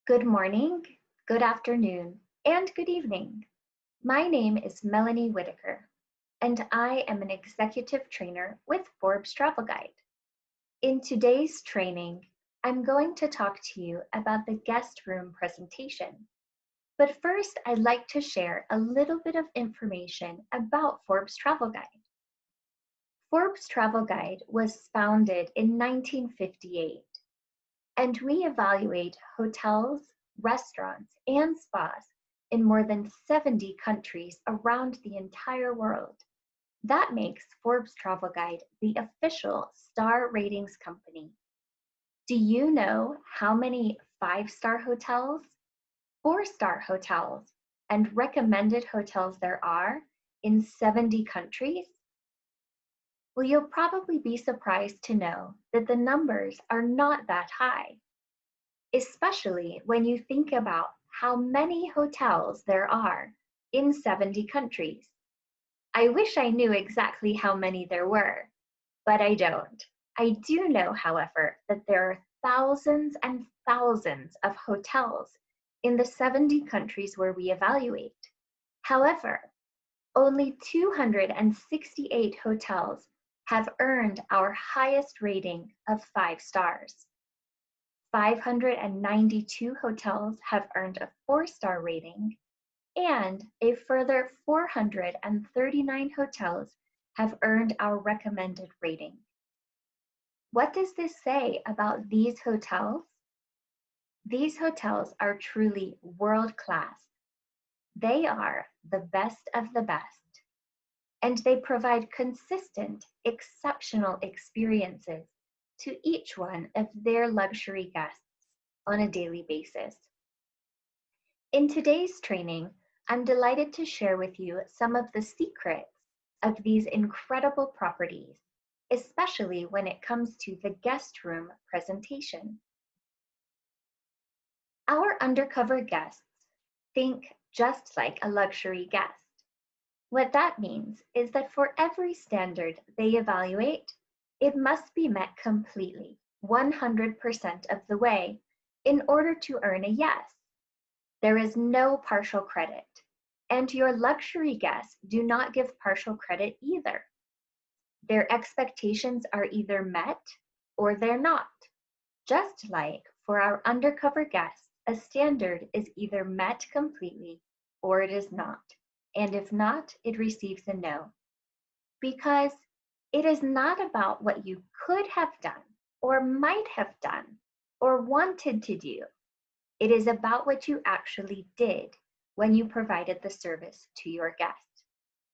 Good morning, good afternoon, and good evening. My name is Melanie Whitaker, and I am an executive trainer with Forbes Travel Guide. In today's training, I'm going to talk to you about the guest room presentation. But first, I'd like to share a little bit of information about Forbes Travel Guide. Forbes Travel Guide was founded in 1958, and we evaluate hotels, restaurants, and spas in more than 70 countries around the entire world. That makes Forbes Travel Guide the official star ratings company. Do you know how many five-star hotels, four-star hotels, and recommended hotels there are in 70 countries? Well, you'll probably be surprised to know that the numbers are not that high, especially when you think about how many hotels there are in 70 countries. I wish I knew exactly how many there were, but I don't. I do know, however, that there are thousands and thousands of hotels in the 70 countries where we evaluate. However, only 268 hotels have earned our highest rating of 5 stars. 592 hotels have earned a 4-star rating, and a further 439 hotels have earned our recommended rating. What does this say about these hotels? These hotels are truly world-class. They are the best of the best, and they provide consistent, exceptional experiences to each one of their luxury guests on a daily basis. In today's training, I'm delighted to share with you some of the secrets of these incredible properties, especially when it comes to the guest room presentation. Our undercover guests think just like a luxury guest. What that means is that for every standard they evaluate, it must be met completely, 100% of the way, in order to earn a yes. There is no partial credit, and your luxury guests do not give partial credit either. Their expectations are either met or they're not. Just like for our undercover guests, a standard is either met completely or it is not. And if not, it receives a no. Because it is not about what you could have done or might have done or wanted to do. It is about what you actually did when you provided the service to your guest.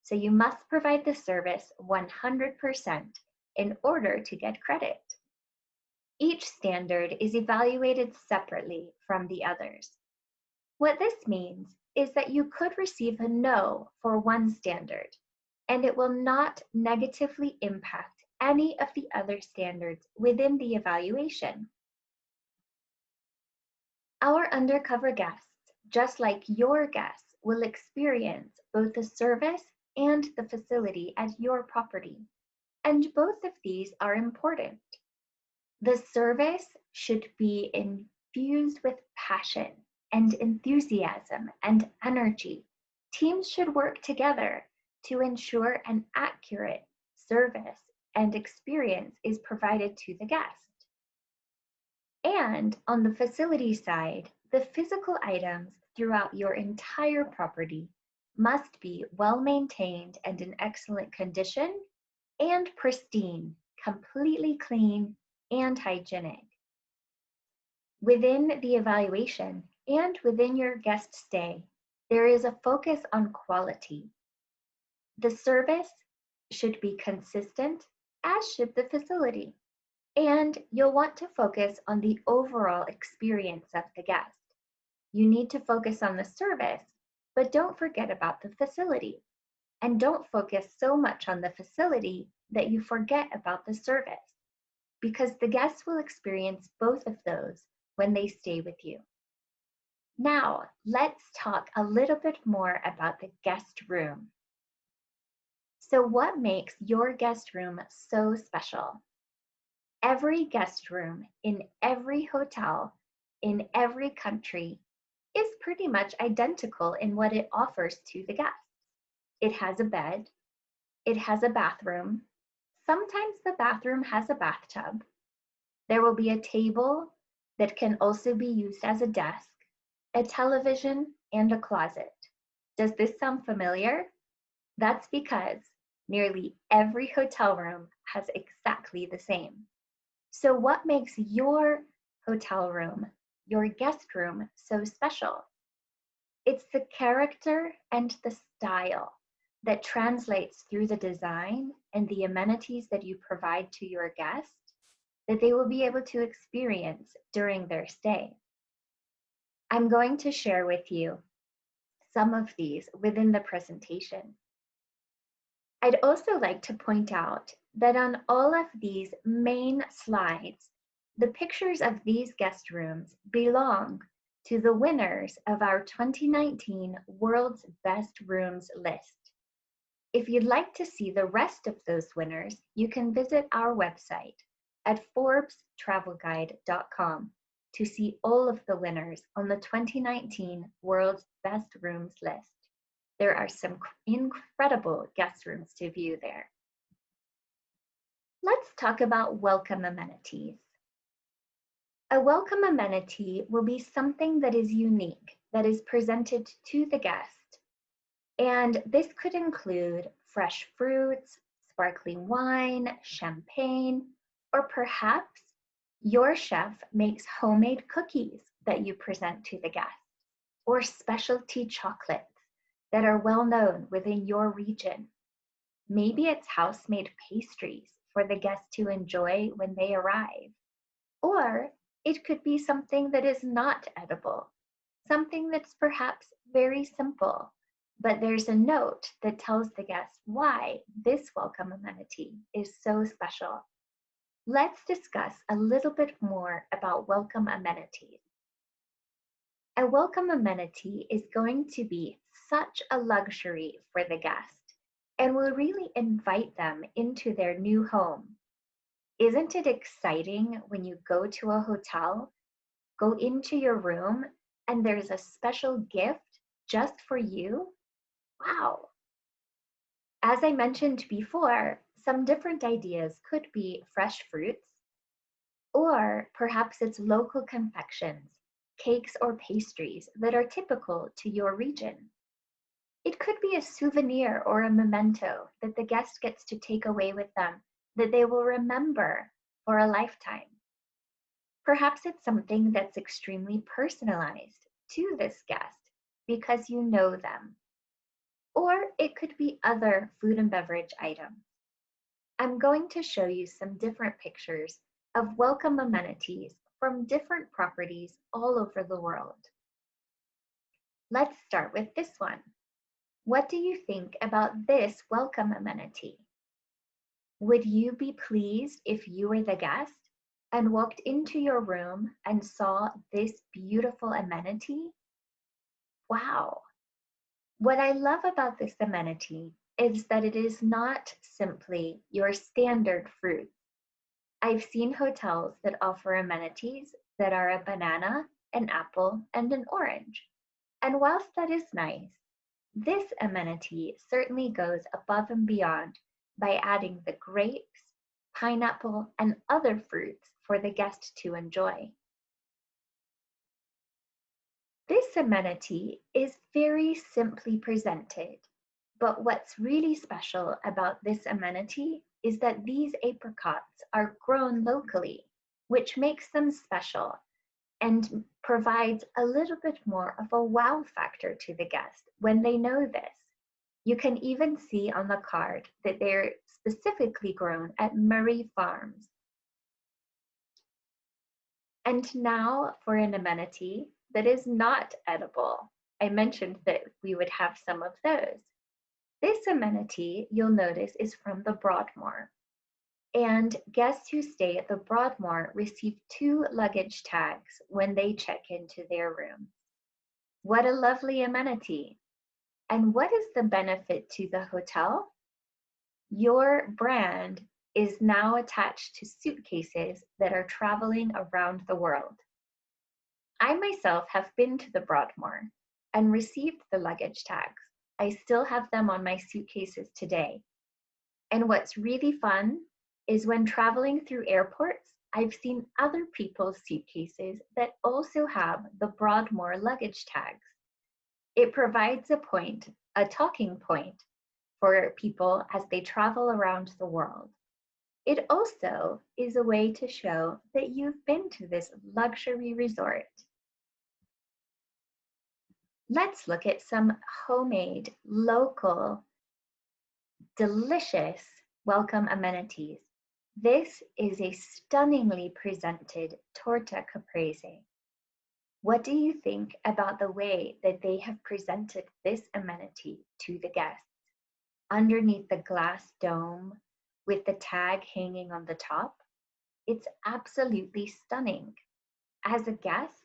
So you must provide the service 100% in order to get credit. Each standard is evaluated separately from the others. What this means is that you could receive a no for one standard, and it will not negatively impact any of the other standards within the evaluation. Our undercover guests, just like your guests, will experience both the service and the facility at your property, and both of these are important. The service should be infused with passion and enthusiasm and energy. Teams should work together to ensure an accurate service and experience is provided to the guest. And on the facility side, the physical items throughout your entire property must be well maintained and in excellent condition and pristine, completely clean and hygienic. Within the evaluation and within your guest stay, there is a focus on quality. The service should be consistent, as should the facility. And you'll want to focus on the overall experience of the guest. You need to focus on the service, but don't forget about the facility. And don't focus so much on the facility that you forget about the service, because the guests will experience both of those when they stay with you. Now, let's talk a little bit more about the guest room. So what makes your guest room so special? Every guest room in every hotel in every country is pretty much identical in what it offers to the guests. It has a bed, it has a bathroom. Sometimes the bathroom has a bathtub. There will be a table that can also be used as a desk, a television, and a closet. Does this sound familiar? That's because nearly every hotel room has exactly the same. So what makes your hotel room, your guest room, so special? It's the character and the style that translates through the design and the amenities that you provide to your guest that they will be able to experience during their stay. I'm going to share with you some of these within the presentation. I'd also like to point out that on all of these main slides, the pictures of these guest rooms belong to the winners of our 2019 World's Best Rooms list. If you'd like to see the rest of those winners, you can visit our website at ForbesTravelGuide.com to see all of the winners on the 2019 World's Best Rooms list. There are some incredible guest rooms to view there. Let's talk about welcome amenities. A welcome amenity will be something that is unique, that is presented to the guest. And this could include fresh fruits, sparkling wine, champagne, or perhaps your chef makes homemade cookies that you present to the guest, or specialty chocolates that are well known within your region. Maybe it's house-made pastries for the guests to enjoy when they arrive. Or it could be something that is not edible, something that's perhaps very simple, but there's a note that tells the guests why this welcome amenity is so special. Let's discuss a little bit more about welcome amenities. A welcome amenity is going to be such a luxury for the guest and will really invite them into their new home. Isn't it exciting when you go to a hotel, go into your room, and there's a special gift just for you? Wow. As I mentioned before, some different ideas could be fresh fruits, or perhaps it's local confections, cakes or pastries that are typical to your region. It could be a souvenir or a memento that the guest gets to take away with them that they will remember for a lifetime. Perhaps it's something that's extremely personalized to this guest because you know them. Or it could be other food and beverage items. I'm going to show you some different pictures of welcome amenities from different properties all over the world. Let's start with this one. What do you think about this welcome amenity? Would you be pleased if you were the guest and walked into your room and saw this beautiful amenity? Wow. What I love about this amenity is that it is not simply your standard fruit. I've seen hotels that offer amenities that are a banana, an apple, and an orange. And whilst that is nice, this amenity certainly goes above and beyond by adding the grapes, pineapple, and other fruits for the guest to enjoy. This amenity is very simply presented, but what's really special about this amenity is that these apricots are grown locally, which makes them special and provides a little bit more of a wow factor to the guest when they know this. You can even see on the card that they're specifically grown at Murray Farms. And now for an amenity that is not edible. I mentioned that we would have some of those. This amenity, you'll notice, is from the Broadmoor. And guests who stay at the Broadmoor receive 2 luggage tags when they check into their room. What a lovely amenity. And what is the benefit to the hotel? Your brand is now attached to suitcases that are traveling around the world. I myself have been to the Broadmoor and received the luggage tags. I still have them on my suitcases today. And what's really fun is when traveling through airports, I've seen other people's suitcases that also have the Broadmoor luggage tags. It provides a talking point for people as they travel around the world. It also is a way to show that you've been to this luxury resort. Let's look at some homemade, local, delicious welcome amenities. This is a stunningly presented torta caprese. What do you think about the way that they have presented this amenity to the guests? Underneath the glass dome with the tag hanging on the top, it's absolutely stunning. As a guest,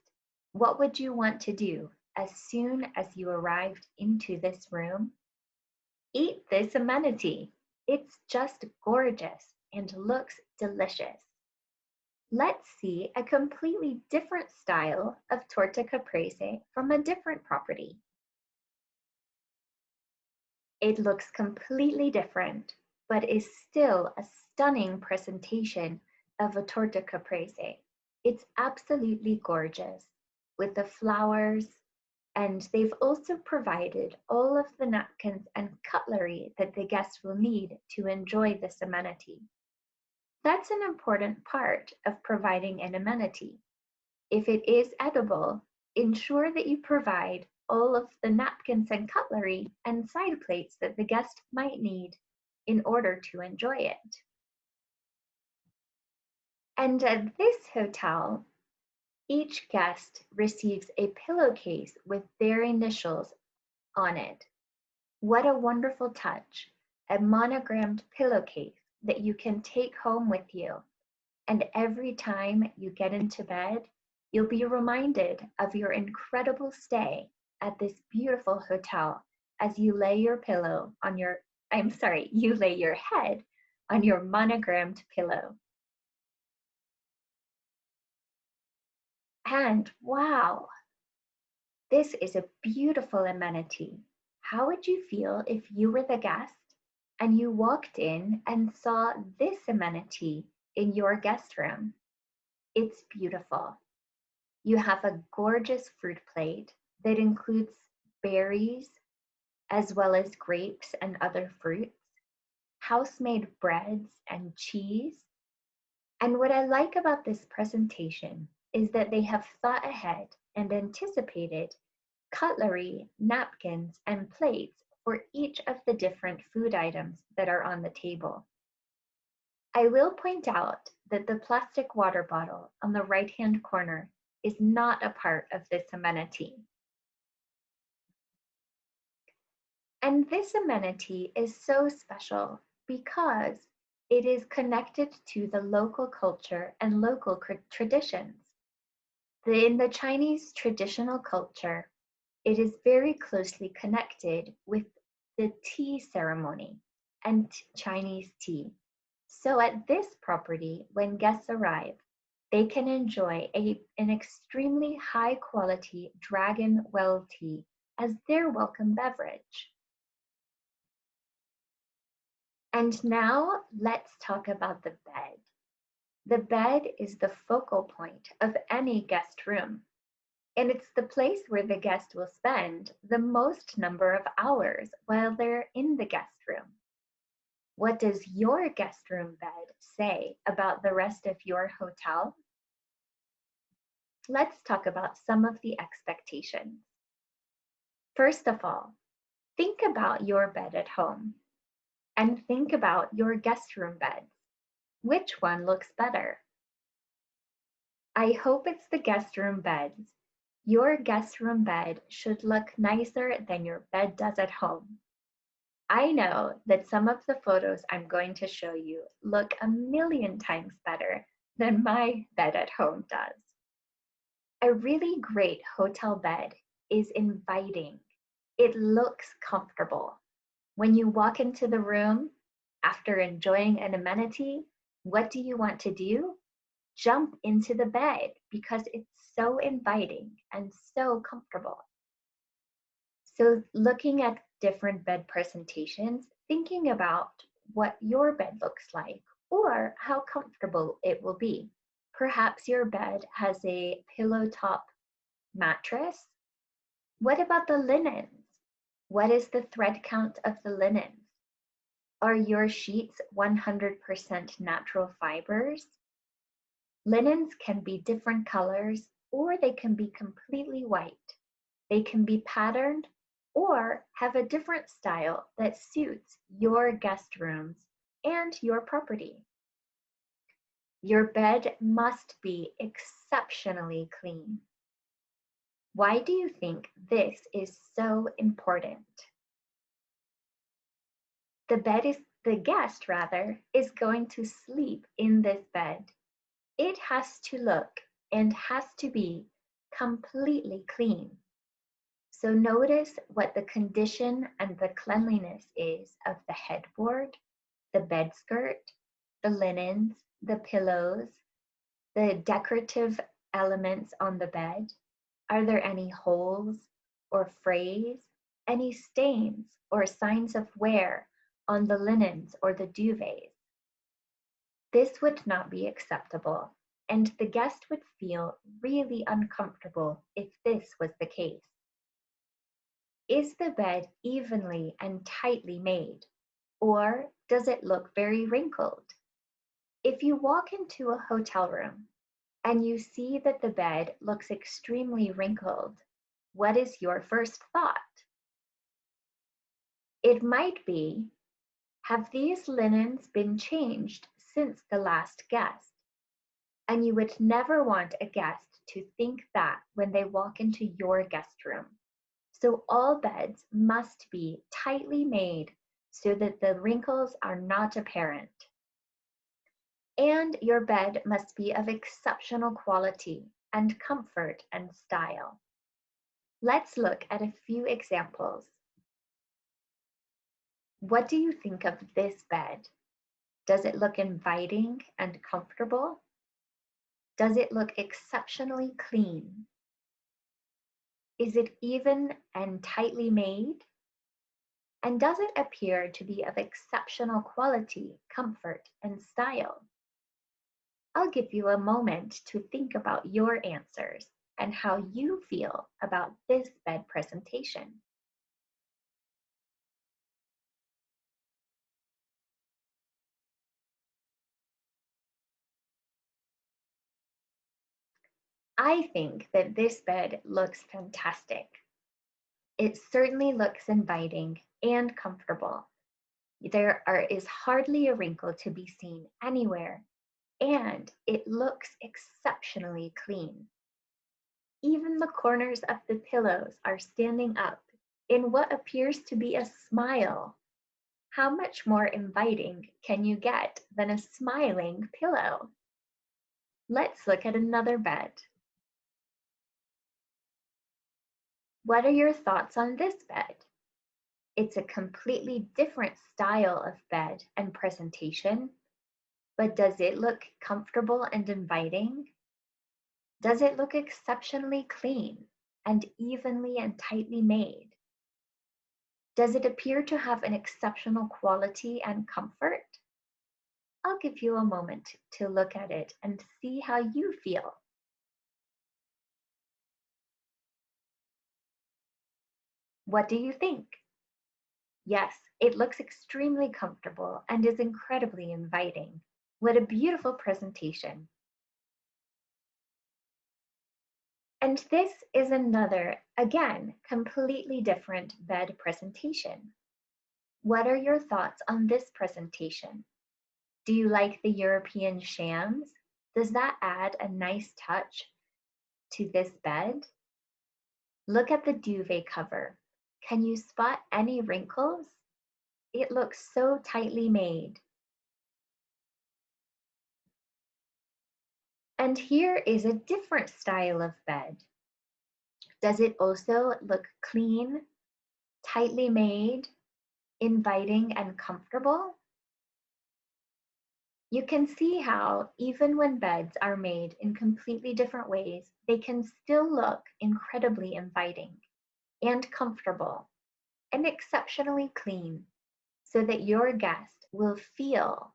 what would you want to do as soon as you arrived into this room? Eat this amenity. It's just gorgeous and looks delicious. Let's see a completely different style of torta caprese from a different property. It looks completely different, but is still a stunning presentation of a torta caprese. It's absolutely gorgeous with the flowers, and they've also provided all of the napkins and cutlery that the guests will need to enjoy this amenity. That's an important part of providing an amenity. If it is edible, ensure that you provide all of the napkins and cutlery and side plates that the guest might need in order to enjoy it. And at this hotel, each guest receives a pillowcase with their initials on it. What a wonderful touch, a monogrammed pillowcase that you can take home with you. And every time you get into bed, you'll be reminded of your incredible stay at this beautiful hotel as you lay your you lay your head on your monogrammed pillow. And wow, this is a beautiful amenity. How would you feel if you were the guest and you walked in and saw this amenity in your guest room? It's beautiful. You have a gorgeous fruit plate that includes berries as well as grapes and other fruits, house-made breads and cheese. And what I like about this presentation is that they have thought ahead and anticipated cutlery, napkins, and plates for each of the different food items that are on the table. I will point out that the plastic water bottle on the right-hand corner is not a part of this amenity. And this amenity is so special because it is connected to the local culture and local traditions. In the Chinese traditional culture, it is very closely connected with the tea ceremony and Chinese tea. So at this property, when guests arrive, they can enjoy an extremely high quality Dragon Well tea as their welcome beverage. And now let's talk about the bed. The bed is the focal point of any guest room, and it's the place where the guest will spend the most number of hours while they're in the guest room. What does your guest room bed say about the rest of your hotel? Let's talk about some of the expectations. First of all, think about your bed at home and think about your guest room beds. Which one looks better? I hope it's the guest room beds. Your guest room bed should look nicer than your bed does at home. I know that some of the photos I'm going to show you look a million times better than my bed at home does. A really great hotel bed is inviting. It looks comfortable. When you walk into the room after enjoying an amenity, what do you want to do? jump into the bed because it's so inviting and so comfortable. So, looking at different bed presentations, thinking about what your bed looks like or how comfortable it will be. Perhaps your bed has a pillow top mattress. What about the linens? What is the thread count of the linens? Are your sheets 100% natural fibers? Linens can be different colors or they can be completely white. They can be patterned or have a different style that suits your guest rooms and your property. Your bed must be exceptionally clean. Why do you think this is so important? The guest rather, is going to sleep in this bed. It has to look and has to be completely clean. So notice what the condition and the cleanliness is of the headboard, the bed skirt, the linens, the pillows, the decorative elements on the bed. Are there any holes or frays, any stains or signs of wear on the linens or the duvets? This would not be acceptable, and the guest would feel really uncomfortable if this was the case. Is the bed evenly and tightly made, or does it look very wrinkled? If you walk into a hotel room and you see that the bed looks extremely wrinkled, what is your first thought? It might be, have these linens been changed since the last guest? And you would never want a guest to think that when they walk into your guest room. So all beds must be tightly made so that the wrinkles are not apparent. And your bed must be of exceptional quality and comfort and style. Let's look at a few examples. What do you think of this bed? Does it look inviting and comfortable? Does it look exceptionally clean? Is it even and tightly made? And does it appear to be of exceptional quality, comfort, and style? I'll give you a moment to think about your answers and how you feel about this bed presentation. I think that this bed looks fantastic. It certainly looks inviting and comfortable. Is hardly a wrinkle to be seen anywhere, and it looks exceptionally clean. Even the corners of the pillows are standing up in what appears to be a smile. How much more inviting can you get than a smiling pillow? Let's look at another bed. What are your thoughts on this bed? It's a completely different style of bed and presentation, but does it look comfortable and inviting? Does it look exceptionally clean and evenly and tightly made? Does it appear to have an exceptional quality and comfort? I'll give you a moment to look at it and see how you feel. What do you think? Yes, it looks extremely comfortable and is incredibly inviting. What a beautiful presentation. And this is another, again, completely different bed presentation. What are your thoughts on this presentation? Do you like the European shams? Does that add a nice touch to this bed? Look at the duvet cover. Can you spot any wrinkles? It looks so tightly made. And here is a different style of bed. Does it also look clean, tightly made, inviting and comfortable? You can see how, even when beds are made in completely different ways, they can still look incredibly inviting and comfortable and exceptionally clean so that your guest will feel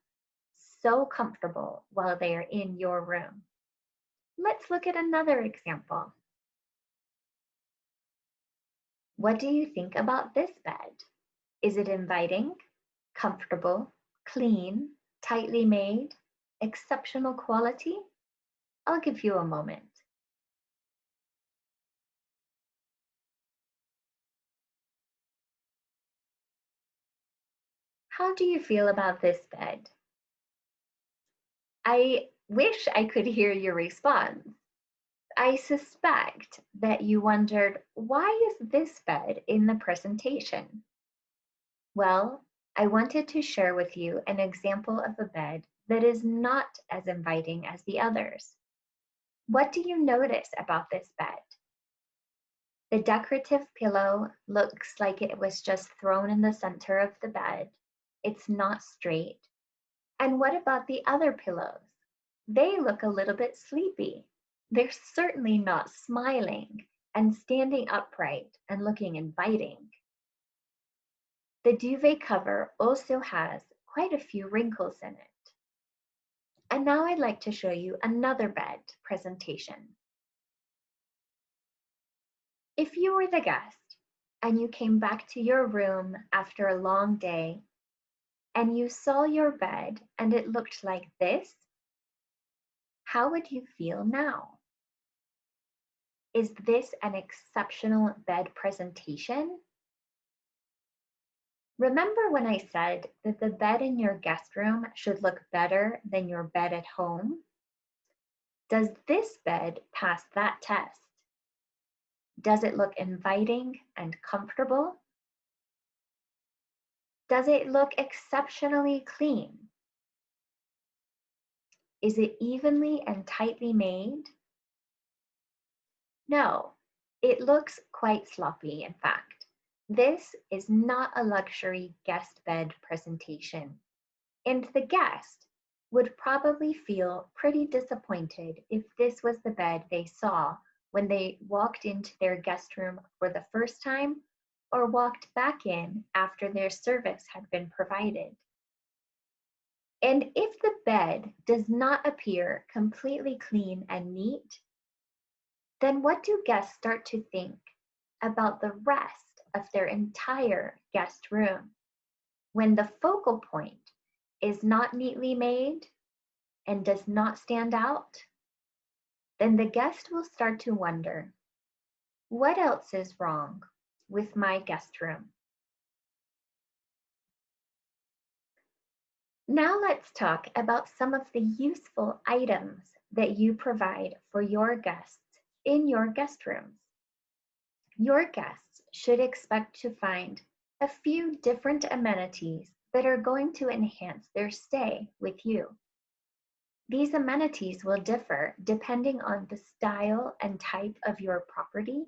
so comfortable while they are in your room. Let's look at another example. What do you think about this bed? Is it inviting, comfortable, clean, tightly made, exceptional quality? I'll give you a moment. How do you feel about this bed? I wish I could hear your response. I suspect that you wondered, why is this bed in the presentation? Well, I wanted to share with you an example of a bed that is not as inviting as the others. What do you notice about this bed? The decorative pillow looks like it was just thrown in the center of the bed. It's not straight. And what about the other pillows? They look a little bit sleepy. They're certainly not smiling and standing upright and looking inviting. The duvet cover also has quite a few wrinkles in it. And now I'd like to show you another bed presentation. If you were the guest and you came back to your room after a long day and you saw your bed and it looked like this, how would you feel now? Is this an exceptional bed presentation? Remember when I said that the bed in your guest room should look better than your bed at home? Does this bed pass that test? Does it look inviting and comfortable? Does it look exceptionally clean? Is it evenly and tightly made? No, it looks quite sloppy, in fact. This is not a luxury guest bed presentation, and the guest would probably feel pretty disappointed if this was the bed they saw when they walked into their guest room for the first time or walked back in after their service had been provided. And if the bed does not appear completely clean and neat, then what do guests start to think about the rest of their entire guest room when the focal point is not neatly made and does not stand out? Then the guest will start to wonder, what else is wrong with my guest room? Now let's talk about some of the useful items that you provide for your guests in your guest rooms. Your guests should expect to find a few different amenities that are going to enhance their stay with you. These amenities will differ depending on the style and type of your property.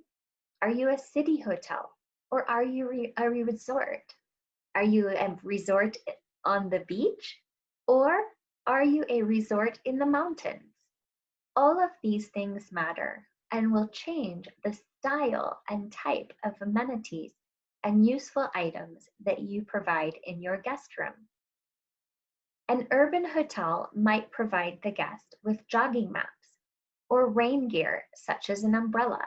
Are you a city hotel or are you a resort? Are you a resort on the beach or are you a resort in the mountains? All of these things matter and will change the style and type of amenities and useful items that you provide in your guest room. An urban hotel might provide the guest with jogging maps or rain gear such as an umbrella,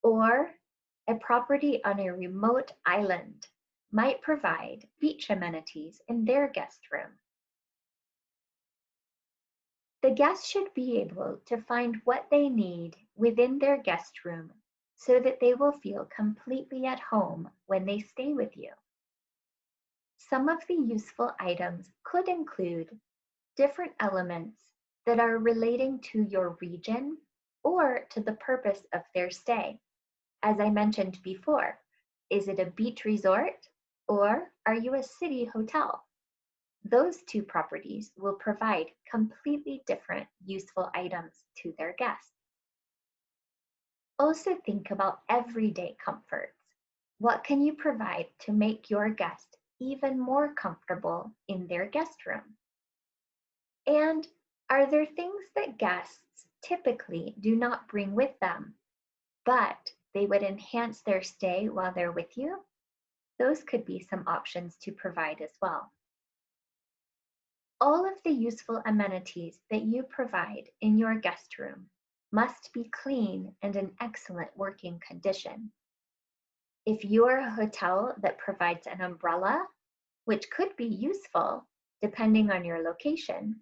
or a property on a remote island might provide beach amenities in their guest room. The guests should be able to find what they need within their guest room so that they will feel completely at home when they stay with you. Some of the useful items could include different elements that are relating to your region or to the purpose of their stay. As I mentioned before, is it a beach resort or are you a city hotel? Those two properties will provide completely different useful items to their guests. Also think about everyday comforts. What can you provide to make your guest even more comfortable in their guest room? And are there things that guests typically do not bring with them, but they would enhance their stay while they're with you? Those could be some options to provide as well. All of the useful amenities that you provide in your guest room must be clean and in excellent working condition. If you're a hotel that provides an umbrella, which could be useful depending on your location,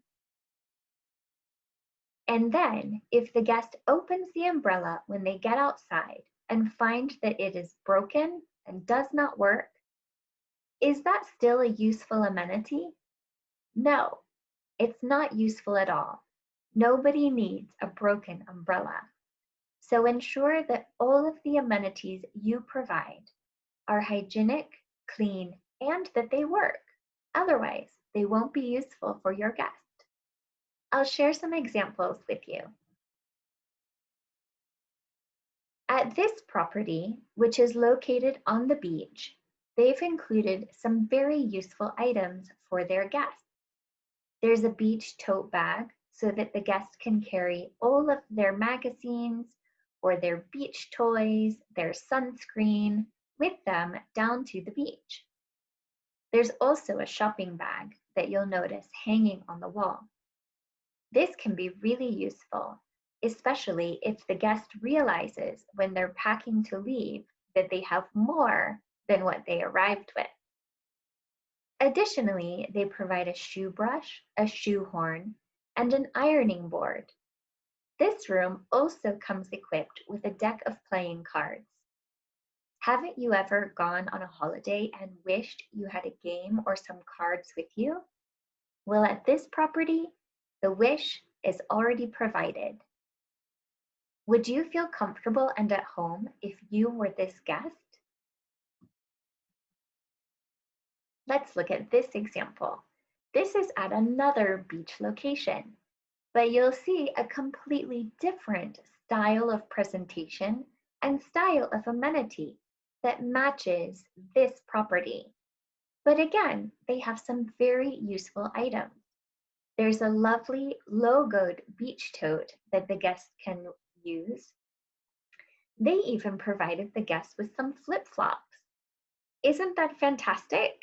and then if the guest opens the umbrella when they get outside and find that it is broken and does not work, is that still a useful amenity? No, it's not useful at all. Nobody needs a broken umbrella. So ensure that all of the amenities you provide are hygienic, clean, and that they work. Otherwise, they won't be useful for your guest. I'll share some examples with you. At this property, which is located on the beach, they've included some very useful items for their guests. There's a beach tote bag so that the guest can carry all of their magazines or their beach toys, their sunscreen with them down to the beach. There's also a shopping bag that you'll notice hanging on the wall. This can be really useful, especially if the guest realizes when they're packing to leave that they have more than what they arrived with. Additionally, they provide a shoe brush, a shoe horn, and an ironing board. This room also comes equipped with a deck of playing cards. Haven't you ever gone on a holiday and wished you had a game or some cards with you? Well, at this property, the wish is already provided. Would you feel comfortable and at home if you were this guest? Let's look at this example. This is at another beach location, but you'll see a completely different style of presentation and style of amenity that matches this property. But again, they have some very useful items. There's a lovely logoed beach tote that the guests can use. They even provided the guests with some flip-flops. Isn't that fantastic?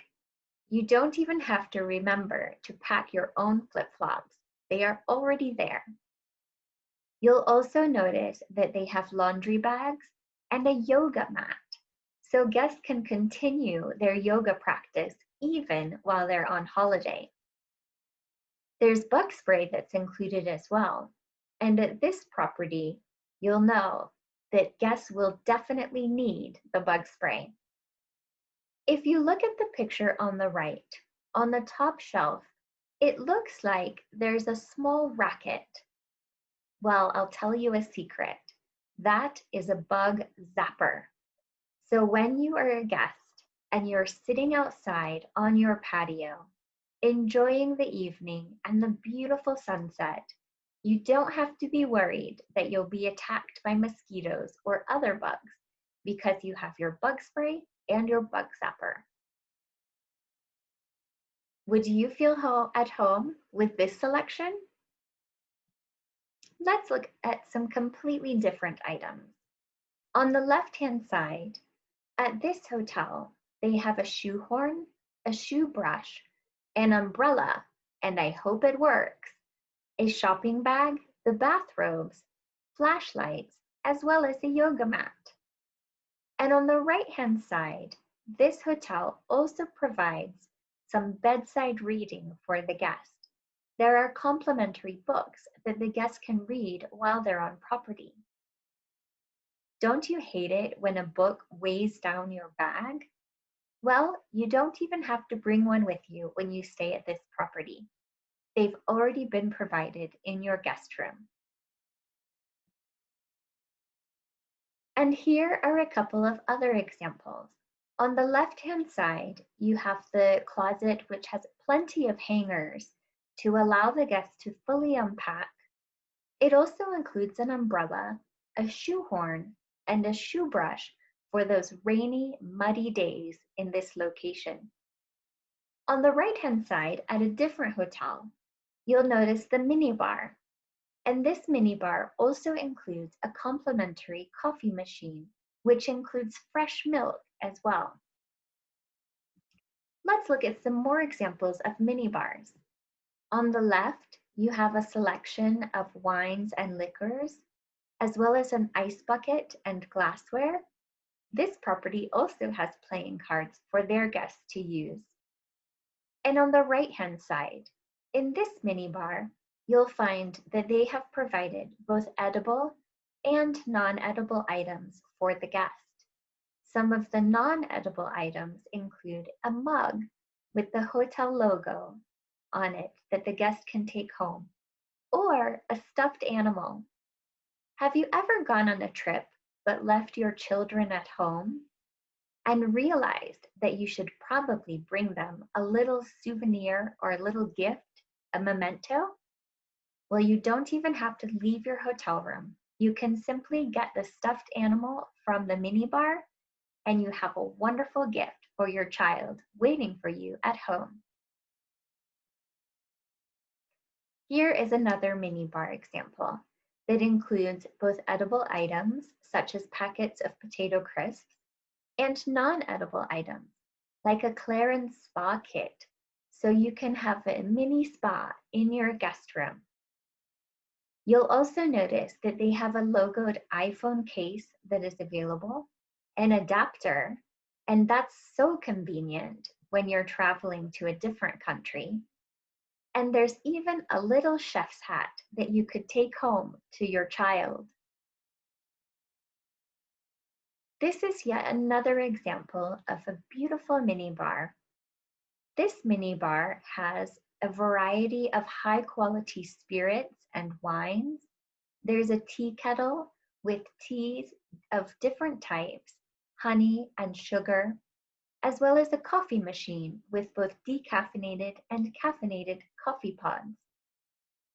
You don't even have to remember to pack your own flip-flops. They are already there. You'll also notice that they have laundry bags and a yoga mat, so guests can continue their yoga practice even while they're on holiday. There's bug spray that's included as well. And at this property, you'll know that guests will definitely need the bug spray. If you look at the picture on the right, on the top shelf, it looks like there's a small racket. Well, I'll tell you a secret. That is a bug zapper. So when you are a guest and you're sitting outside on your patio, enjoying the evening and the beautiful sunset, you don't have to be worried that you'll be attacked by mosquitoes or other bugs because you have your bug spray and your bug zapper. Would you feel at home with this selection? Let's look at some completely different items. On the left-hand side, at this hotel, they have a shoe horn, a shoe brush, an umbrella, and I hope it works, a shopping bag, the bathrobes, flashlights, as well as a yoga mat. And on the right-hand side, this hotel also provides some bedside reading for the guest. There are complimentary books that the guests can read while they're on property. Don't you hate it when a book weighs down your bag? Well, you don't even have to bring one with you when you stay at this property. They've already been provided in your guest room. And here are a couple of other examples. On the left-hand side, you have the closet which has plenty of hangers to allow the guests to fully unpack. It also includes an umbrella, a shoe horn, and a shoe brush for those rainy, muddy days in this location. On the right-hand side, at a different hotel, you'll notice the minibar. And this minibar also includes a complimentary coffee machine, which includes fresh milk as well. Let's look at some more examples of minibars. On the left, you have a selection of wines and liquors, as well as an ice bucket and glassware. This property also has playing cards for their guests to use. And on the right-hand side, in this minibar, you'll find that they have provided both edible and non-edible items for the guest. Some of the non-edible items include a mug with the hotel logo on it that the guest can take home, or a stuffed animal. Have you ever gone on a trip but left your children at home and realized that you should probably bring them a little souvenir or a little gift, a memento? Well, you don't even have to leave your hotel room. You can simply get the stuffed animal from the minibar, and you have a wonderful gift for your child waiting for you at home. Here is another minibar example that includes both edible items, such as packets of potato crisps, and non-edible items, like a Clarins spa kit, so you can have a mini spa in your guest room. You'll also notice that they have a logoed iPhone case that is available, an adapter, and that's so convenient when you're traveling to a different country. And there's even a little chef's hat that you could take home to your child. This is yet another example of a beautiful minibar. This minibar has a variety of high quality spirits and wines. There's a tea kettle with teas of different types, honey and sugar, as well as a coffee machine with both decaffeinated and caffeinated coffee pods.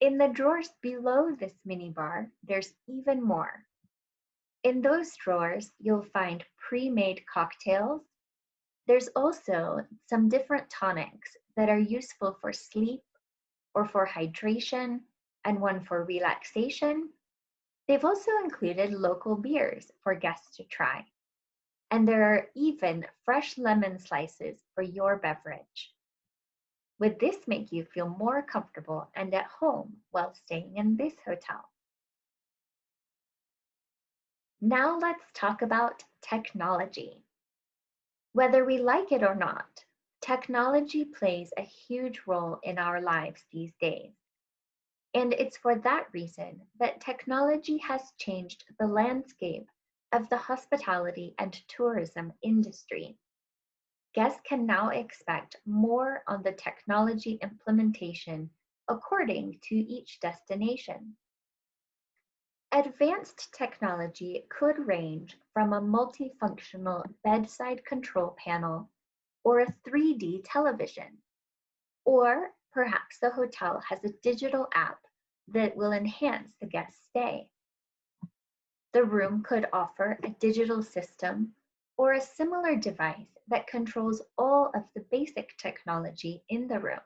In the drawers below this minibar, there's even more. In those drawers, you'll find pre-made cocktails. There's also some different tonics that are useful for sleep or for hydration, and one for relaxation. They've also included local beers for guests to try. And there are even fresh lemon slices for your beverage. Would this make you feel more comfortable and at home while staying in this hotel? Now let's talk about technology. Whether we like it or not, technology plays a huge role in our lives these days. And it's for that reason that technology has changed the landscape of the hospitality and tourism industry. Guests can now expect more on the technology implementation according to each destination. Advanced technology could range from a multifunctional bedside control panel or a 3D television, or perhaps the hotel has a digital app that will enhance the guest stay. The room could offer a digital system or a similar device that controls all of the basic technology in the room,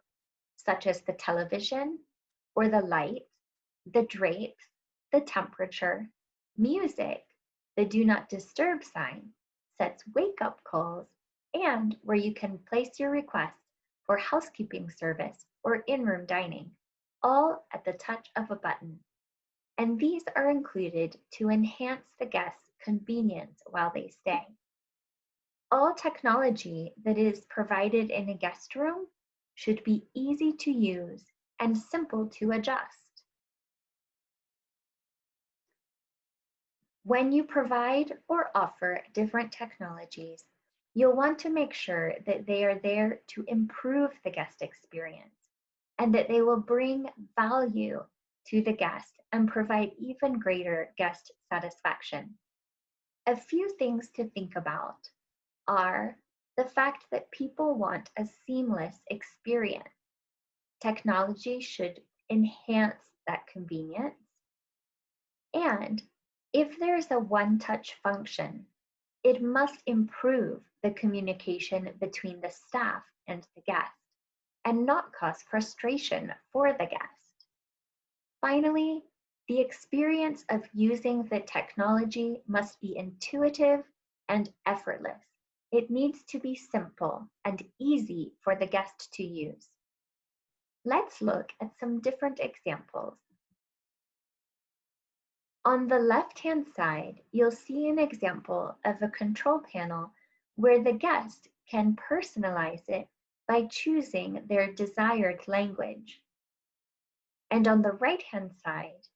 such as the television or the lights, the drapes, the temperature, music, the do not disturb sign, sets wake up calls, and where you can place your requests for housekeeping service or in-room dining, all at the touch of a button. And these are included to enhance the guest's convenience while they stay. All technology that is provided in a guest room should be easy to use and simple to adjust. When you provide or offer different technologies, you'll want to make sure that they are there to improve the guest experience and that they will bring value to the guest and provide even greater guest satisfaction. A few things to think about are the fact that people want a seamless experience. Technology should enhance that convenience. And if there's a one-touch function, it must improve the communication between the staff and the guest. and not cause frustration for the guest. Finally, the experience of using the technology must be intuitive and effortless. It needs to be simple and easy for the guest to use. Let's look at some different examples. On the left-hand side, you'll see an example of a control panel where the guest can personalize it by choosing their desired language. And on the right-hand side,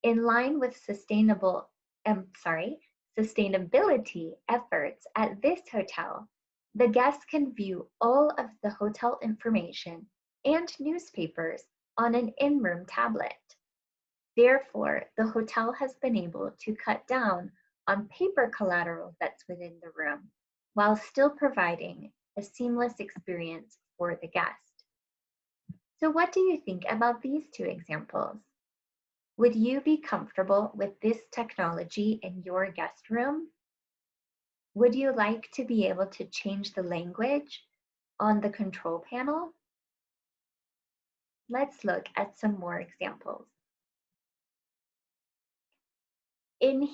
in line with sustainability efforts at this hotel, the guests can view all of the hotel information and newspapers on an in-room tablet. Therefore, the hotel has been able to cut down on paper collateral that's within the room, while still providing a seamless experience for the guest. So what do you think about these two examples? Would you be comfortable with this technology in your guest room? Would you like to be able to change the language on the control panel? Let's look at some more examples. In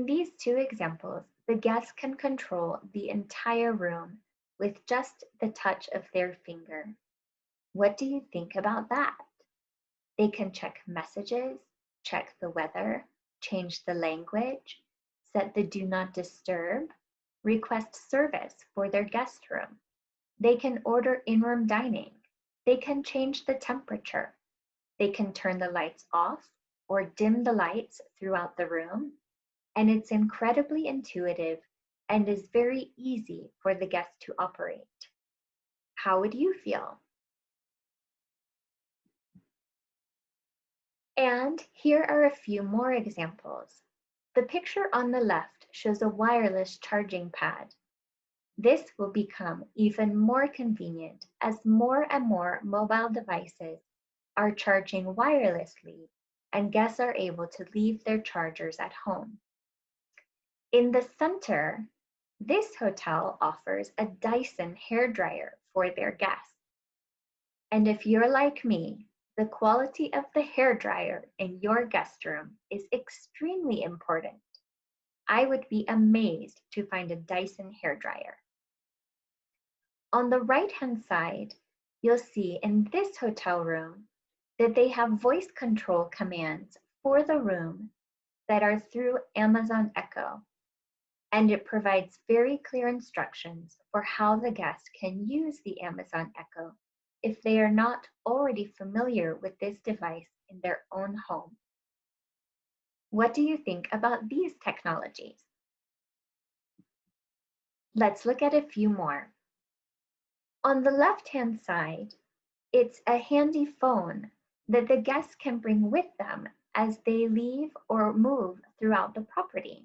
these two examples, the guest can control the entire room with just the touch of their finger. What do you think about that? They can check messages, check the weather, change the language, set the do not disturb, request service for their guest room. They can order in-room dining. They can change the temperature. They can turn the lights off or dim the lights throughout the room. And it's incredibly intuitive and is very easy for the guest to operate. How would you feel? And here are a few more examples. The picture on the left shows a wireless charging pad. This will become even more convenient as more and more mobile devices are charging wirelessly and guests are able to leave their chargers at home. In the center, this hotel offers a Dyson hairdryer for their guests. And if you're like me, the quality of the hairdryer in your guest room is extremely important. I would be amazed to find a Dyson hairdryer. On the right-hand side, you'll see in this hotel room that they have voice control commands for the room that are through Amazon Echo. And it provides very clear instructions for how the guest can use the Amazon Echo if they are not already familiar with this device in their own home. What do you think about these technologies? Let's look at a few more. On the left-hand side, it's a handy phone that the guests can bring with them as they leave or move throughout the property.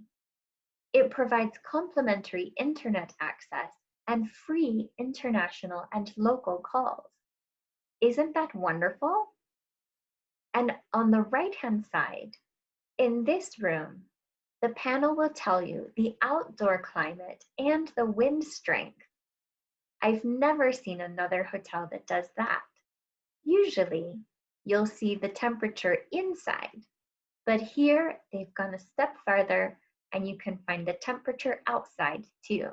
It provides complimentary internet access and free international and local calls. Isn't that wonderful? And on the right-hand side, in this room, the panel will tell you the outdoor climate and the wind strength. I've never seen another hotel that does that. Usually, you'll see the temperature inside, but here they've gone a step farther and you can find the temperature outside too.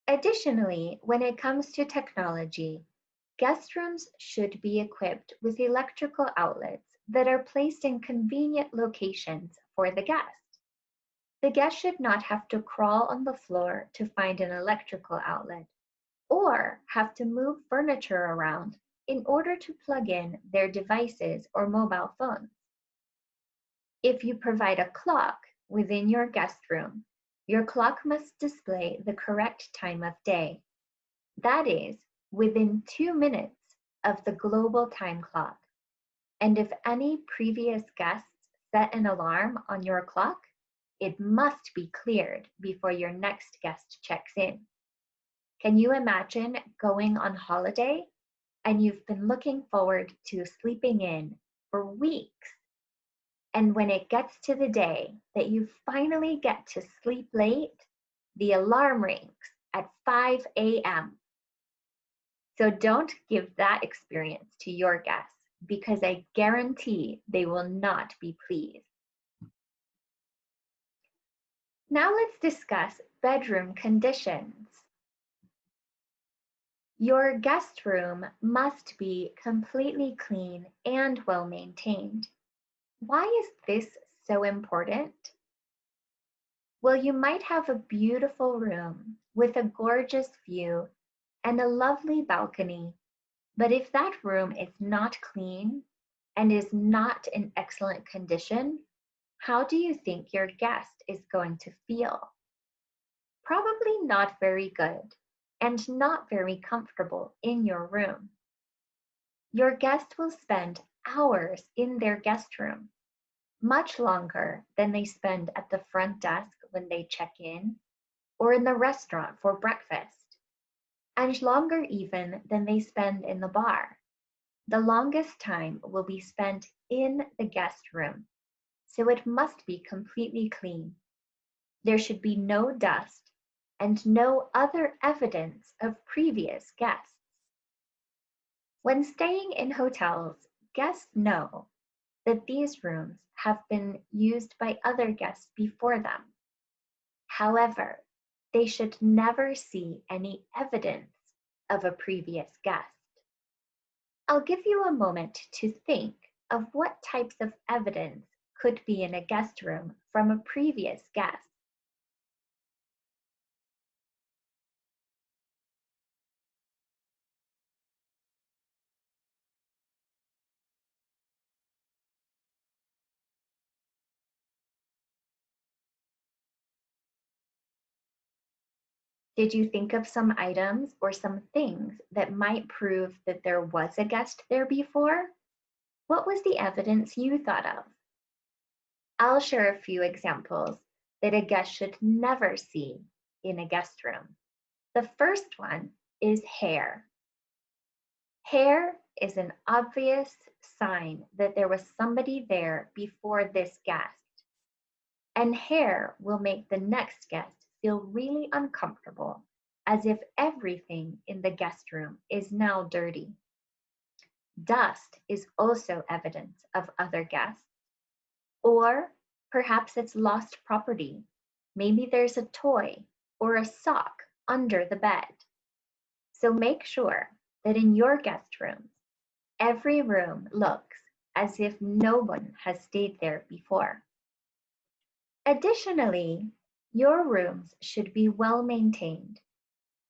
Additionally, when it comes to technology, guest rooms should be equipped with electrical outlets that are placed in convenient locations for the guest. The guest should not have to crawl on the floor to find an electrical outlet or have to move furniture around in order to plug in their devices or mobile phones. If you provide a clock within your guest room, your clock must display the correct time of day. That is, within 2 minutes of the global time clock. And if any previous guests set an alarm on your clock, it must be cleared before your next guest checks in. Can you imagine going on holiday and you've been looking forward to sleeping in for weeks? And when it gets to the day that you finally get to sleep late, the alarm rings at 5 a.m. So don't give that experience to your guests because I guarantee they will not be pleased. Now let's discuss bedroom conditions. Your guest room must be completely clean and well maintained. Why is this so important? Well, you might have a beautiful room with a gorgeous view and a lovely balcony, but if that room is not clean and is not in excellent condition, how do you think your guest is going to feel? Probably not very good and not very comfortable in your room. Your guest will spend hours in their guest room, much longer than they spend at the front desk when they check in or in the restaurant for breakfast, and longer even than they spend in the bar. The longest time will be spent in the guest room, so it must be completely clean. There should be no dust and no other evidence of previous guests. When staying in hotels, guests know that these rooms have been used by other guests before them. However, they should never see any evidence of a previous guest. I'll give you a moment to think of what types of evidence could be in a guest room from a previous guest. Did you think of some items or some things that might prove that there was a guest there before? What was the evidence you thought of? I'll share a few examples that a guest should never see in a guest room. The first one is hair. Hair is an obvious sign that there was somebody there before this guest, and hair will make the next guest feel really uncomfortable, as if everything in the guest room is now dirty. Dust is also evidence of other guests, or perhaps it's lost property. Maybe there's a toy or a sock under the bed. So make sure that in your guest rooms, every room looks as if no one has stayed there before. Additionally, your rooms should be well maintained.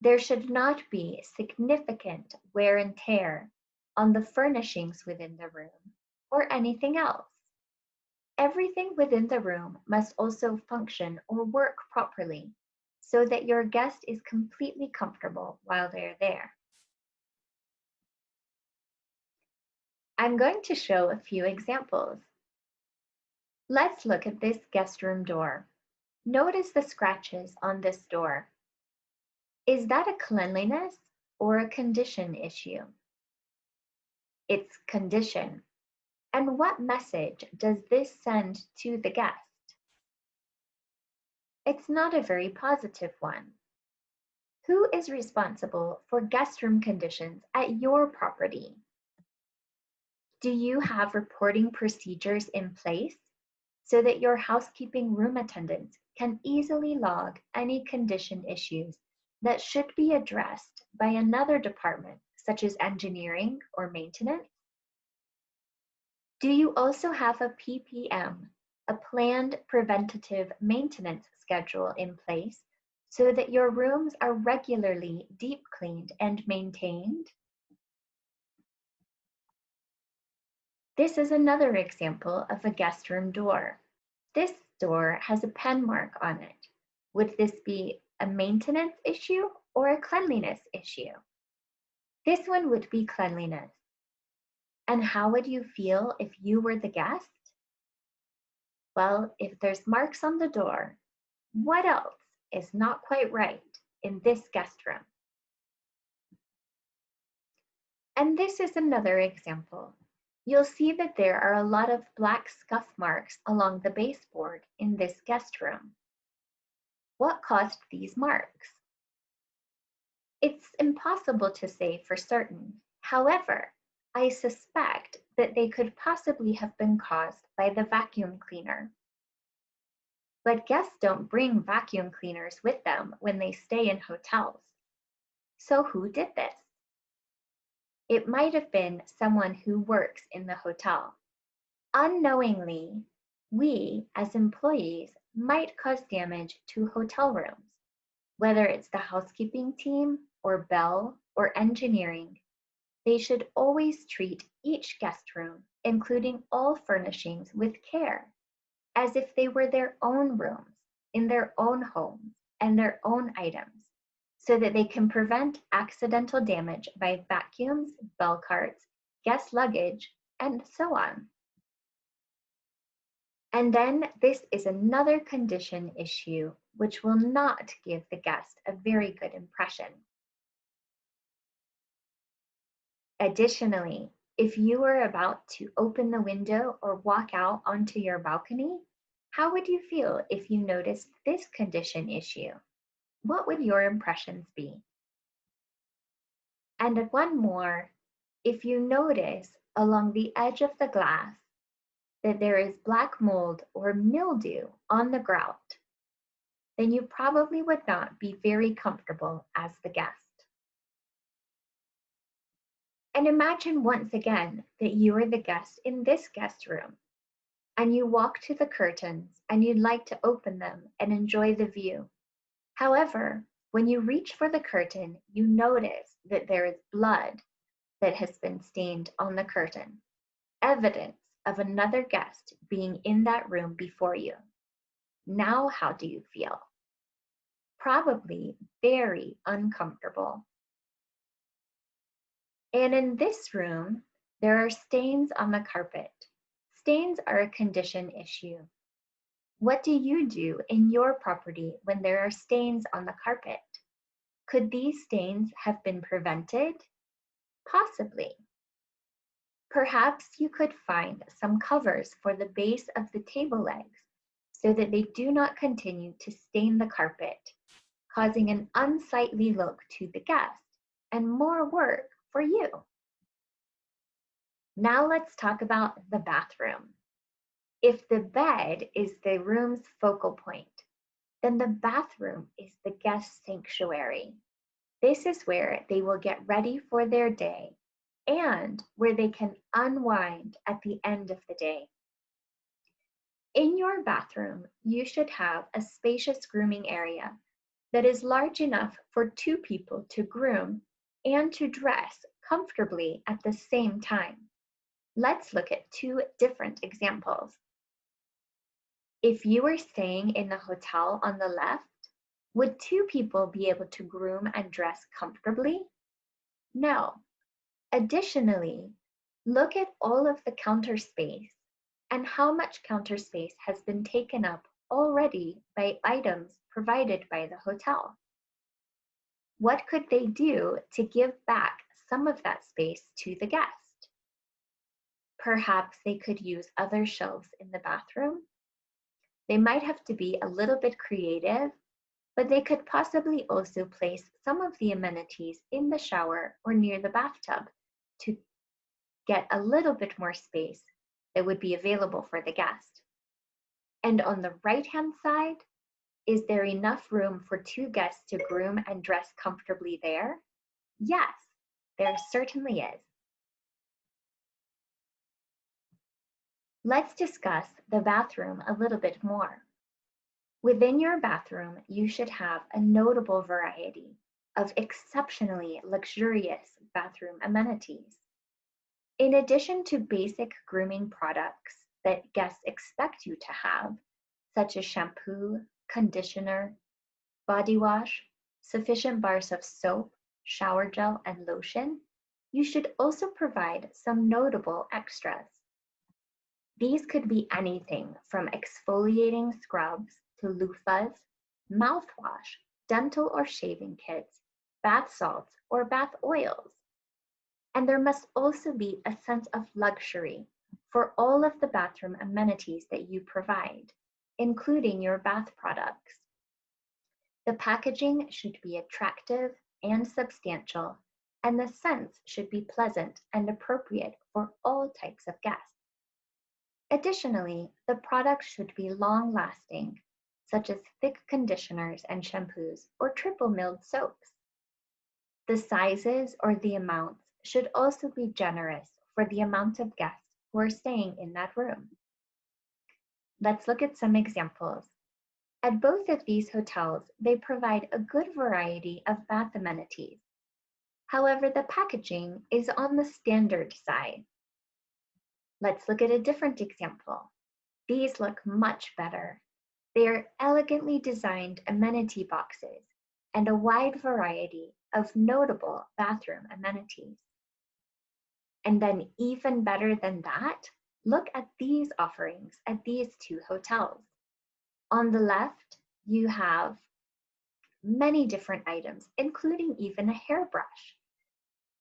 There should not be significant wear and tear on the furnishings within the room or anything else. Everything within the room must also function or work properly so that your guest is completely comfortable while they're there. I'm going to show a few examples. Let's look at this guest room door. Notice the scratches on this door. Is that a cleanliness or a condition issue? It's condition. And what message does this send to the guest? It's not a very positive one. Who is responsible for guest room conditions at your property? Do you have reporting procedures in place so that your housekeeping room attendants can easily log any condition issues that should be addressed by another department, such as engineering or maintenance? Do you also have a PPM, a planned preventative maintenance schedule in place so that your rooms are regularly deep cleaned and maintained? This is another example of a guest room door. This door has a pen mark on it. Would this be a maintenance issue or a cleanliness issue? This one would be cleanliness. And how would you feel if you were the guest? Well, if there's marks on the door, what else is not quite right in this guest room? And this is another example. You'll see that there are a lot of black scuff marks along the baseboard in this guest room. What caused these marks? It's impossible to say for certain. However, I suspect that they could possibly have been caused by the vacuum cleaner. But guests don't bring vacuum cleaners with them when they stay in hotels. So who did this? It might have been someone who works in the hotel. Unknowingly, we as employees might cause damage to hotel rooms, whether it's the housekeeping team or bell or engineering. They should always treat each guest room, including all furnishings, with care, as if they were their own rooms, in their own homes, and their own items, so that they can prevent accidental damage by vacuums, bell carts, guest luggage, and so on. And then this is another condition issue which will not give the guest a very good impression. Additionally, if you were about to open the window or walk out onto your balcony, how would you feel if you noticed this condition issue? What would your impressions be? And one more, if you notice along the edge of the glass that there is black mold or mildew on the grout, then you probably would not be very comfortable as the guest. And imagine once again that you are the guest in this guest room and you walk to the curtains and you'd like to open them and enjoy the view. However, when you reach for the curtain, you notice that there is blood that has been stained on the curtain, evidence of another guest being in that room before you. Now, how do you feel? Probably very uncomfortable. And in this room, there are stains on the carpet. Stains are a condition issue. What do you do in your property when there are stains on the carpet? Could these stains have been prevented? Possibly. Perhaps you could find some covers for the base of the table legs so that they do not continue to stain the carpet, causing an unsightly look to the guest and more work for you. Now let's talk about the bathroom. If the bed is the room's focal point, then the bathroom is the guest sanctuary. This is where they will get ready for their day and where they can unwind at the end of the day. In your bathroom, you should have a spacious grooming area that is large enough for two people to groom and to dress comfortably at the same time. Let's look at two different examples. If you were staying in the hotel on the left, would two people be able to groom and dress comfortably? No. Additionally, look at all of the counter space and how much counter space has been taken up already by items provided by the hotel. What could they do to give back some of that space to the guest? Perhaps they could use other shelves in the bathroom. They might have to be a little bit creative, but they could possibly also place some of the amenities in the shower or near the bathtub to get a little bit more space that would be available for the guest. And on the right-hand side, is there enough room for two guests to groom and dress comfortably there? Yes, there certainly is. Let's discuss the bathroom a little bit more. Within your bathroom, you should have a notable variety of exceptionally luxurious bathroom amenities. In addition to basic grooming products that guests expect you to have, such as shampoo, conditioner, body wash, sufficient bars of soap, shower gel, and lotion, you should also provide some notable extras. These could be anything from exfoliating scrubs to loofahs, mouthwash, dental or shaving kits, bath salts, or bath oils. And there must also be a sense of luxury for all of the bathroom amenities that you provide, including your bath products. The packaging should be attractive and substantial, and the scents should be pleasant and appropriate for all types of guests. Additionally, the products should be long-lasting, such as thick conditioners and shampoos or triple-milled soaps. The sizes or the amounts should also be generous for the amount of guests who are staying in that room. Let's look at some examples. At both of these hotels, they provide a good variety of bath amenities. However, the packaging is on the standard side. Let's look at a different example. These look much better. They are elegantly designed amenity boxes and a wide variety of notable bathroom amenities. And then even better than that, look at these offerings at these two hotels. On the left, you have many different items, including even a hairbrush.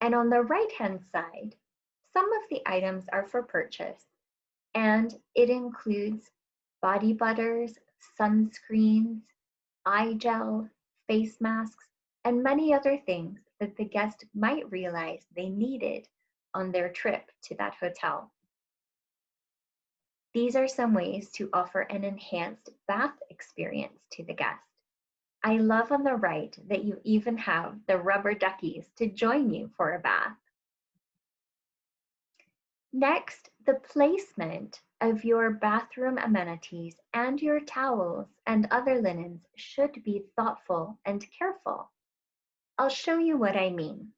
And on the right-hand side, some of the items are for purchase, and it includes body butters, sunscreens, eye gel, face masks, and many other things that the guest might realize they needed on their trip to that hotel. These are some ways to offer an enhanced bath experience to the guest. I love on the right that you even have the rubber duckies to join you for a bath. Next, the placement of your bathroom amenities and your towels and other linens should be thoughtful and careful. I'll show you what I mean.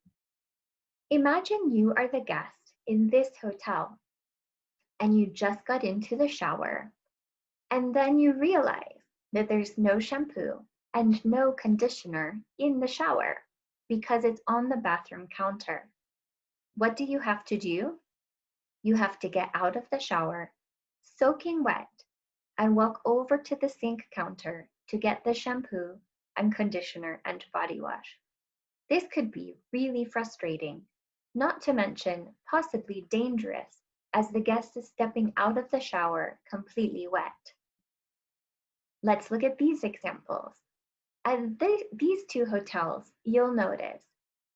Imagine you are the guest in this hotel and you just got into the shower, and then you realize that there's no shampoo and no conditioner in the shower because it's on the bathroom counter. What do you have to do? You have to get out of the shower, soaking wet, and walk over to the sink counter to get the shampoo and conditioner and body wash. This could be really frustrating, not to mention possibly dangerous, as the guest is stepping out of the shower completely wet. Let's look at these examples. At these two hotels, you'll notice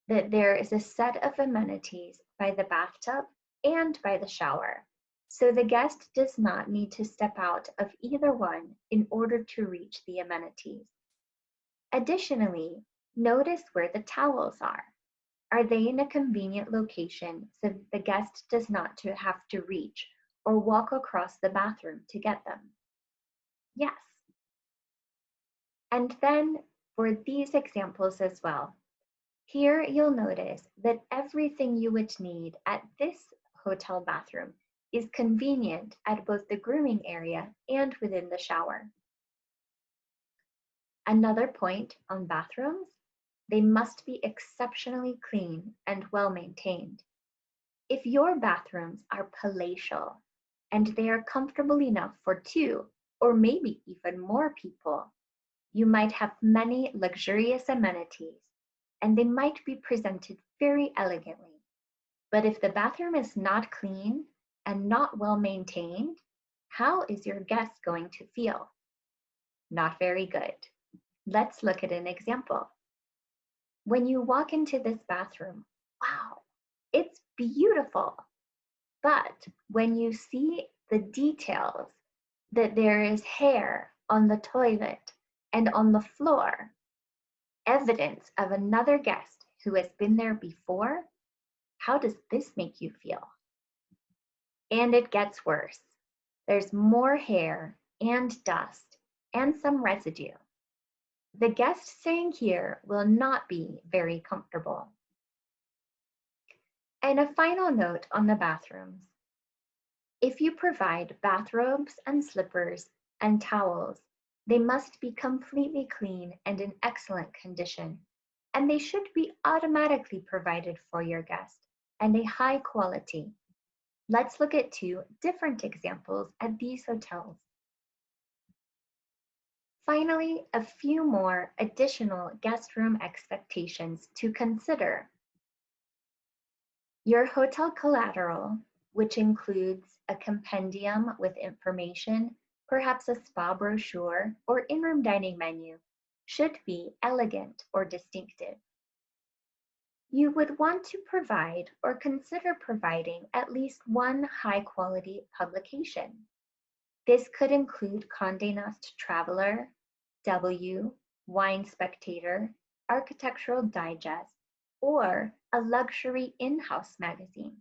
that there is a set of amenities by the bathtub and by the shower, so the guest does not need to step out of either one in order to reach the amenities. Additionally, notice where the towels are. Are they in a convenient location so that the guest does not have to reach or walk across the bathroom to get them? Yes. And then for these examples as well, here you'll notice that everything you would need at this hotel bathroom is convenient at both the grooming area and within the shower. Another point on bathrooms, they must be exceptionally clean and well maintained. If your bathrooms are palatial and they are comfortable enough for two or maybe even more people, you might have many luxurious amenities and they might be presented very elegantly. But if the bathroom is not clean and not well maintained, how is your guest going to feel? Not very good. Let's look at an example. When you walk into this bathroom, wow, it's beautiful. But when you see the details that there is hair on the toilet and on the floor, evidence of another guest who has been there before, how does this make you feel? And it gets worse. There's more hair and dust and some residue. The guest staying here will not be very comfortable. And a final note on the bathrooms. If you provide bathrobes and slippers and towels, they must be completely clean and in excellent condition, and they should be automatically provided for your guest and a high quality. Let's look at two different examples at these hotels. Finally, a few more additional guest room expectations to consider. Your hotel collateral, which includes a compendium with information, perhaps a spa brochure or in-room dining menu, should be elegant or distinctive. You would want to provide or consider providing at least one high-quality publication. This could include Condé Nast Traveler, W, Wine Spectator, Architectural Digest, or a luxury in-house magazine.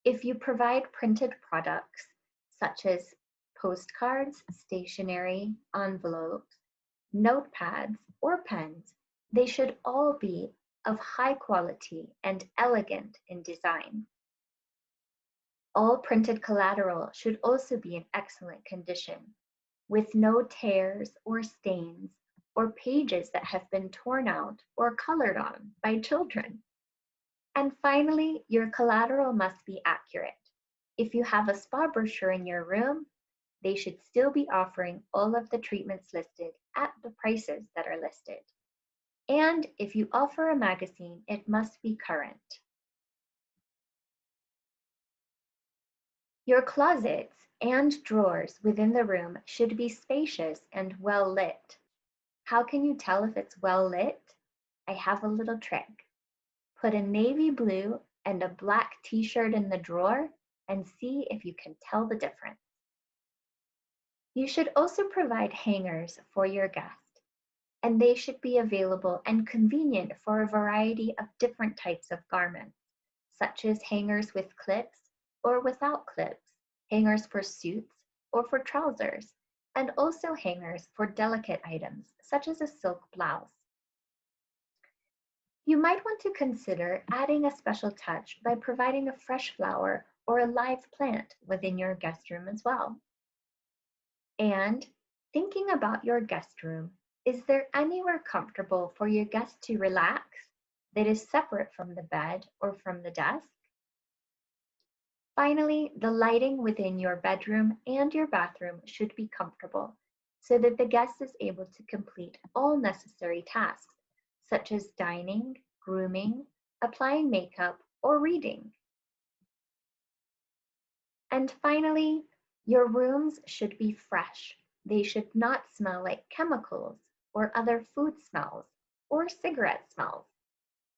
If you provide printed products, such as postcards, stationery, envelopes, notepads, or pens, they should all be of high quality and elegant in design. All printed collateral should also be in excellent condition, with no tears or stains or pages that have been torn out or colored on by children. And finally, your collateral must be accurate. If you have a spa brochure in your room, they should still be offering all of the treatments listed at the prices that are listed. And if you offer a magazine, it must be current. Your closets and drawers within the room should be spacious and well lit. How can you tell if it's well lit? I have a little trick. Put a navy blue and a black t-shirt in the drawer and see if you can tell the difference. You should also provide hangers for your guest, and they should be available and convenient for a variety of different types of garments, such as hangers with clips or without clips, hangers for suits or for trousers, and also hangers for delicate items, such as a silk blouse. You might want to consider adding a special touch by providing a fresh flower or a live plant within your guest room as well. And thinking about your guest room, is there anywhere comfortable for your guest to relax that is separate from the bed or from the desk? Finally, the lighting within your bedroom and your bathroom should be comfortable so that the guest is able to complete all necessary tasks, such as dining, grooming, applying makeup, or reading. And finally, your rooms should be fresh. They should not smell like chemicals or other food smells or cigarette smells.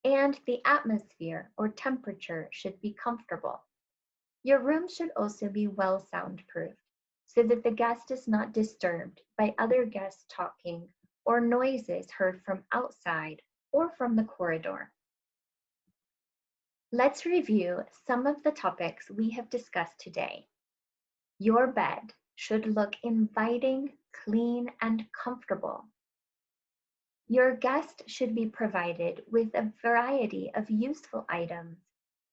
And the atmosphere or temperature should be comfortable. Your room should also be well soundproofed so that the guest is not disturbed by other guests talking or noises heard from outside or from the corridor. Let's review some of the topics we have discussed today. Your bed should look inviting, clean, and comfortable. Your guest should be provided with a variety of useful items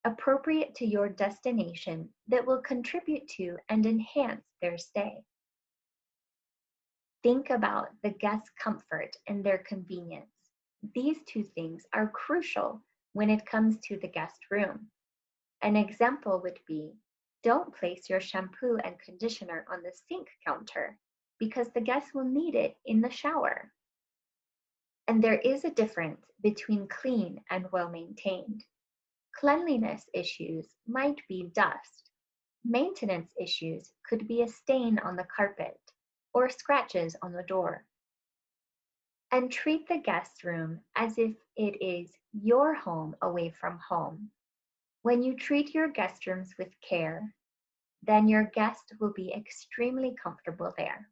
appropriate to your destination that will contribute to and enhance their stay. Think about the guest's comfort and their convenience. These two things are crucial when it comes to the guest room. An example would be, don't place your shampoo and conditioner on the sink counter because the guest will need it in the shower. And there is a difference between clean and well-maintained. Cleanliness issues might be dust. Maintenance issues could be a stain on the carpet or scratches on the door. And treat the guest room as if it is your home away from home. When you treat your guest rooms with care, then your guest will be extremely comfortable there.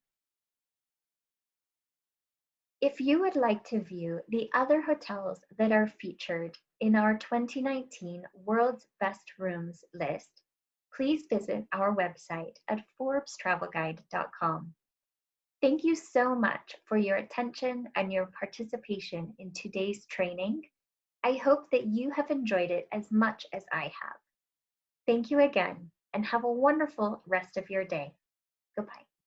If you would like to view the other hotels that are featured in our 2019 World's Best Rooms list, please visit our website at ForbesTravelGuide.com. Thank you so much for your attention and your participation in today's training. I hope that you have enjoyed it as much as I have. Thank you again, and have a wonderful rest of your day. Goodbye.